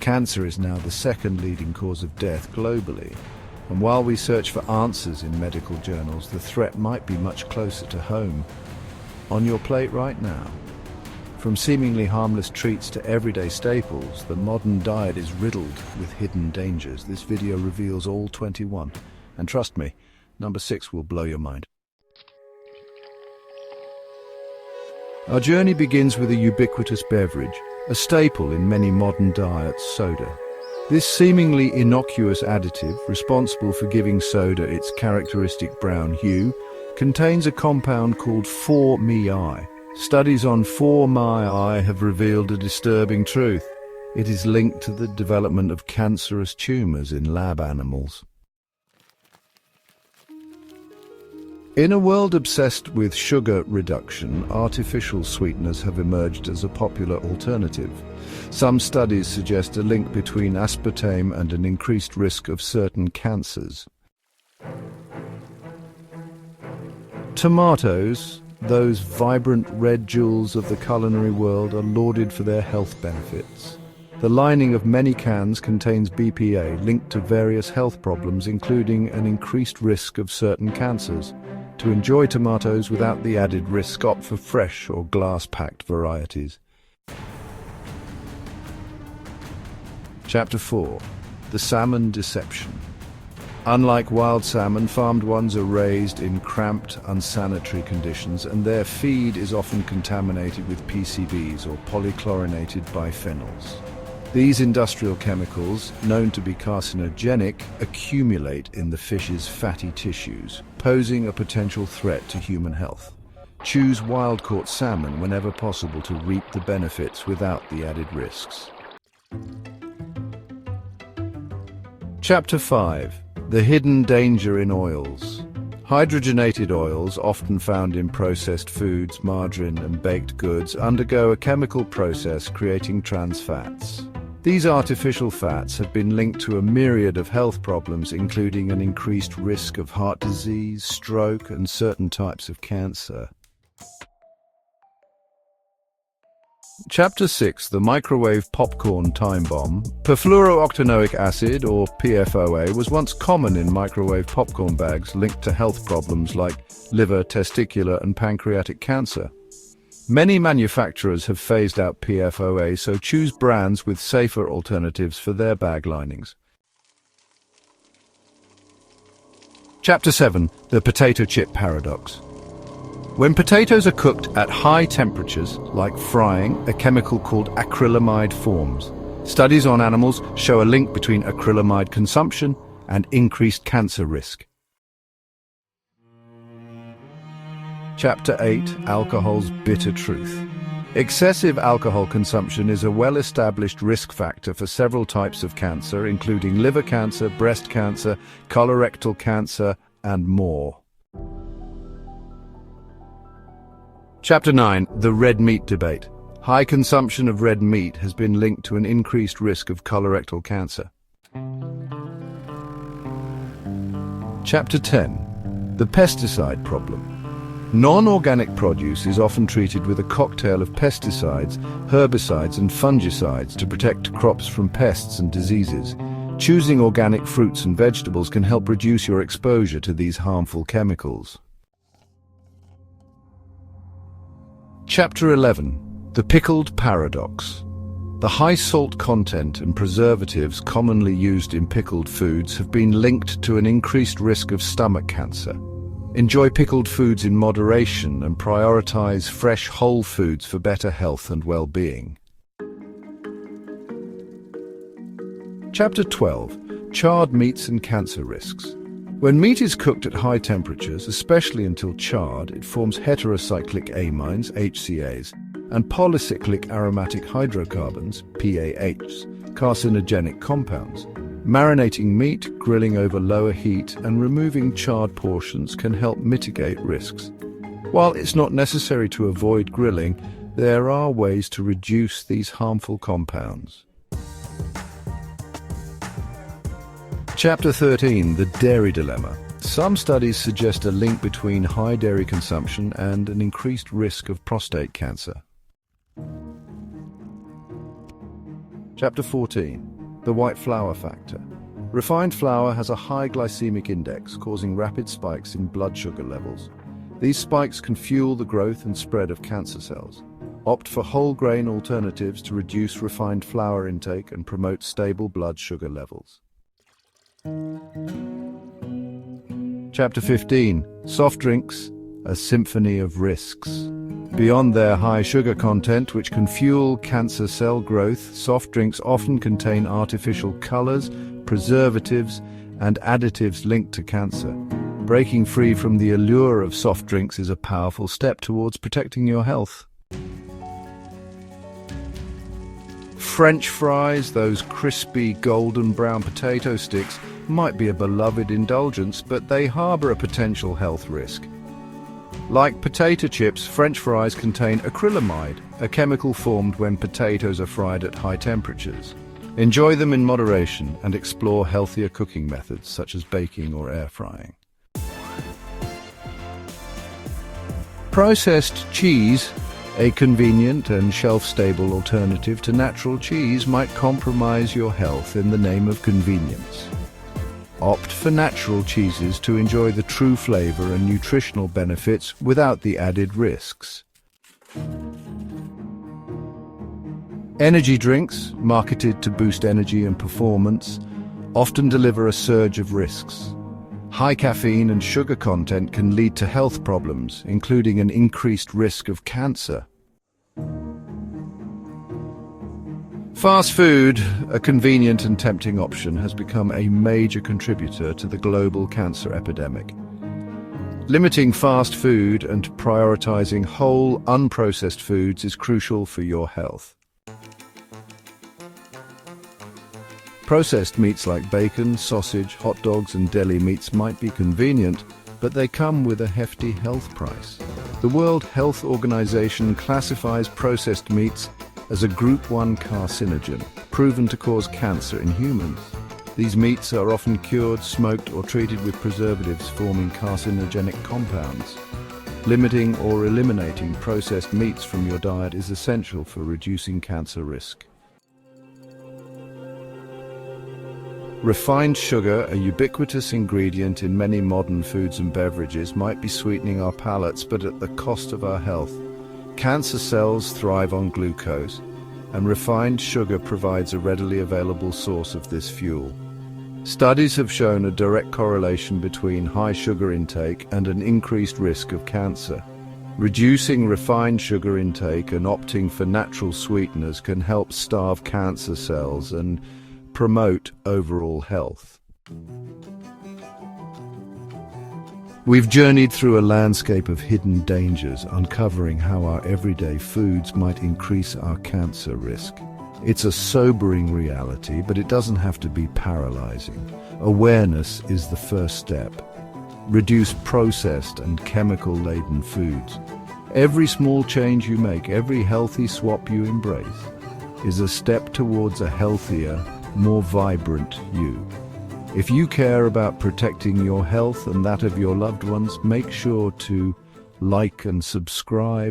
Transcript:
cancer is now the second leading cause of death globally. And while we search for answers in medical journals, the threat might be much closer to home, on your plate right now. From seemingly harmless treats to everyday staples, the modern diet is riddled with hidden dangers. This video reveals all 21. And trust me, number 6 will blow your mind. Our journey begins with a ubiquitous beverage, a staple in many modern diets, soda. This seemingly innocuous additive, responsible for giving soda its characteristic brown hue, contains a compound called 4-MeI. Studies on 4-MeI have revealed a disturbing truth. It is linked to the development of cancerous tumors in lab animals. In a world obsessed with sugar reduction, artificial sweeteners have emerged as a popular alternative. Some studies suggest a link between aspartame and an increased risk of certain cancers. Tomatoes, those vibrant red jewels of the culinary world, are lauded for their health benefits. The lining of many cans contains BPA linked to various health problems, including an increased risk of certain cancers. To enjoy tomatoes without the added risk, opt for fresh or glass-packed varieties. Chapter 4. The Salmon Deception. Unlike wild salmon, farmed ones are raised in cramped, unsanitary conditions, and their feed is often contaminated with PCBs or polychlorinated biphenyls. These industrial chemicals, known to be carcinogenic, accumulate in the fish's fatty tissues, posing a potential threat to human health. Choose wild-caught salmon whenever possible to reap the benefits without the added risks. Chapter 5. The Hidden Danger in Oils. Hydrogenated oils, often found in processed foods, margarine, and baked goods, undergo a chemical process creating trans fats. These artificial fats have been linked to a myriad of health problems, including an increased risk of heart disease, stroke, and certain types of cancer. Chapter 6. The Microwave Popcorn Time Bomb. Perfluorooctanoic acid, or PFOA, was once common in microwave popcorn bags, linked to health problems like liver, testicular, and pancreatic cancer. Many manufacturers have phased out PFOA, so choose brands with safer alternatives for their bag linings. Chapter 7. The Potato Chip Paradox. When potatoes are cooked at high temperatures, like frying, a chemical called acrylamide forms. Studies on animals show a link between acrylamide consumption and increased cancer risk. Chapter 8. Alcohol's Bitter Truth. Excessive alcohol consumption is a well-established risk factor for several types of cancer, including liver cancer, breast cancer, colorectal cancer, and more. Chapter 9. The Red Meat Debate. High consumption of red meat has been linked to an increased risk of colorectal cancer. Chapter 10. The Pesticide Problem. Non-organic produce is often treated with a cocktail of pesticides, herbicides, and fungicides to protect crops from pests and diseases. Choosing organic fruits and vegetables can help reduce your exposure to these harmful chemicals. Chapter 11. The Pickled Paradox. The high salt content and preservatives commonly used in pickled foods have been linked to an increased risk of stomach cancer. Enjoy pickled foods in moderation and prioritize fresh whole foods for better health and well-being. Chapter 12. Charred meats and cancer risks. When meat is cooked at high temperatures, especially until charred, it forms heterocyclic amines, HCAs, and polycyclic aromatic hydrocarbons, PAHs, carcinogenic compounds. Marinating meat, grilling over lower heat, and removing charred portions can help mitigate risks. While it's not necessary to avoid grilling, there are ways to reduce these harmful compounds. Chapter 13. The Dairy Dilemma. Some studies suggest a link between high dairy consumption and an increased risk of prostate cancer. Chapter 14. The white flour factor. Refined flour has a high glycemic index, causing rapid spikes in blood sugar levels. These spikes can fuel the growth and spread of cancer cells. Opt for whole grain alternatives to reduce refined flour intake and promote stable blood sugar levels. Chapter 15. Soft drinks, a symphony of risks. Beyond their high sugar content, which can fuel cancer cell growth, soft drinks often contain artificial colors, preservatives, and additives linked to cancer. Breaking free from the allure of soft drinks is a powerful step towards protecting your health. French fries, those crispy golden brown potato sticks, might be a beloved indulgence, but they harbor a potential health risk. Like potato chips, French fries contain acrylamide, a chemical formed when potatoes are fried at high temperatures. Enjoy them in moderation and explore healthier cooking methods such as baking or air frying. Processed cheese, a convenient and shelf-stable alternative to natural cheese, might compromise your health in the name of convenience. Opt for natural cheeses to enjoy the true flavor and nutritional benefits without the added risks. Energy drinks, marketed to boost energy and performance, often deliver a surge of risks. High caffeine and sugar content can lead to health problems, including an increased risk of cancer. Fast food, a convenient and tempting option, has become a major contributor to the global cancer epidemic. Limiting fast food and prioritizing whole, unprocessed foods is crucial for your health. Processed meats like bacon, sausage, hot dogs, and deli meats might be convenient, but they come with a hefty health price. The World Health Organization classifies processed meats as a Group 1 carcinogen, proven to cause cancer in humans. These meats are often cured, smoked, or treated with preservatives, forming carcinogenic compounds. Limiting or eliminating processed meats from your diet is essential for reducing cancer risk. Refined sugar, a ubiquitous ingredient in many modern foods and beverages, might be sweetening our palates, but at the cost of our health. Cancer cells thrive on glucose, and refined sugar provides a readily available source of this fuel. Studies have shown a direct correlation between high sugar intake and an increased risk of cancer. Reducing refined sugar intake and opting for natural sweeteners can help starve cancer cells and promote overall health. We've journeyed through a landscape of hidden dangers, uncovering how our everyday foods might increase our cancer risk. It's a sobering reality, but it doesn't have to be paralyzing. Awareness is the first step. Reduce processed and chemical-laden foods. Every small change you make, every healthy swap you embrace, is a step towards a healthier, more vibrant you. If you care about protecting your health and that of your loved ones, make sure to like and subscribe.